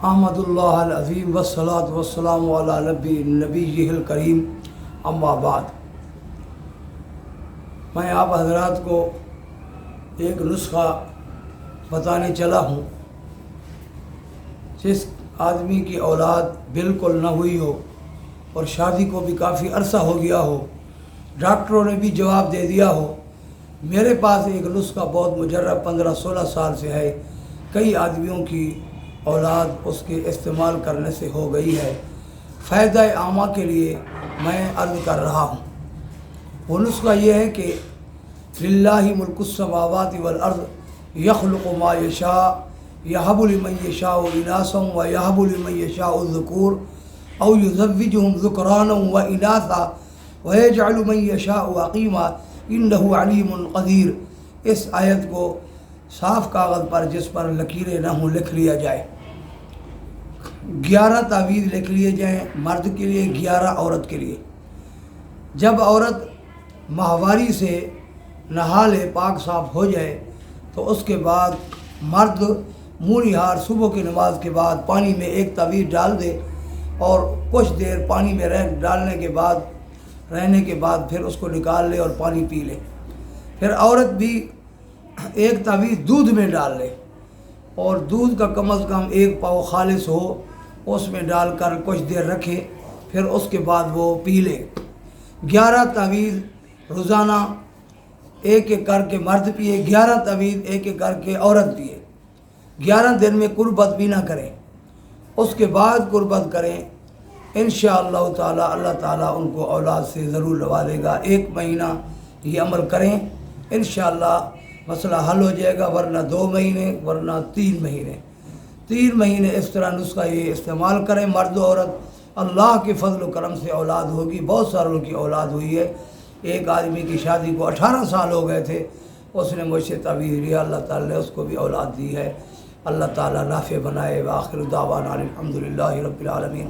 احمد اللہ العظیم والصلاۃ والسلام علی نبیہ الکریم، اما بعد۔ میں آپ حضرات کو ایک نسخہ بتانے چلا ہوں۔ جس آدمی کی اولاد بالکل نہ ہوئی ہو اور شادی کو بھی کافی عرصہ ہو گیا ہو، ڈاکٹروں نے بھی جواب دے دیا ہو، میرے پاس ایک نسخہ بہت مجرب 15-16 سال سے ہے، کئی آدمیوں کی اولاد اس کے استعمال کرنے سے ہو گئی ہے، فائدہ عامہ کے لیے میں عرض کر رہا ہوں۔ وہ نسخہ یہ ہے کہ للہ ملک السماوات والارض یخلق ما یشاء یہب لمن یشاء اناثا ویہب لمن یشاء الذکور او یزوجہم ذکرانا واناثا ویجعل من یشاء عقیما انہ علیم قدیر۔ اس آیت کو صاف کاغذ پر جس پر لکیریں نہ ہوں لکھ لیا جائے۔ 11 تعویذ لکھ لیے جائیں، مرد کے لیے 11 عورت کے لیے۔ جب عورت ماہواری سے نہا لے، پاک صاف ہو جائے، تو اس کے بعد مرد منہ نہار صبح کی نماز کے بعد پانی میں ایک تعویذ ڈال دے اور کچھ دیر پانی میں رہنے کے بعد پھر اس کو نکال لے اور پانی پی لے۔ پھر عورت بھی ایک تعویذ دودھ میں ڈال لے اور دودھ کا کم از کم 1 پاؤ خالص ہو، اس میں ڈال کر کچھ دیر رکھے، پھر اس کے بعد وہ پی لے۔ 11 تعویذ روزانہ ایک ایک کر کے مرد پیے، 11 تعویذ ایک ایک کر کے عورت پیے۔ 11 دن میں قربت بھی نہ کریں، اس کے بعد قربت کریں، انشاءاللہ تعالی اللہ تعالیٰ ان کو اولاد سے ضرور نوازے گا۔ 1 مہینہ یہ عمل کریں، انشاءاللہ مسئلہ حل ہو جائے گا، ورنہ 2 مہینے، ورنہ 3 مہینے۔ 3 مہینے اس طرح نسخہ یہ استعمال کریں مرد و عورت، اللہ کے فضل و کرم سے اولاد ہوگی۔ بہت ساروں کی اولاد ہوئی ہے۔ ایک آدمی کی شادی کو 18 سال ہو گئے تھے، اس نے مجھ سے تعویذ لیا، اللہ تعالیٰ نے اس کو بھی اولاد دی ہے۔ اللہ تعالیٰ نافع بنائے۔ وآخر دعوانا الحمدللہ رب العالمین۔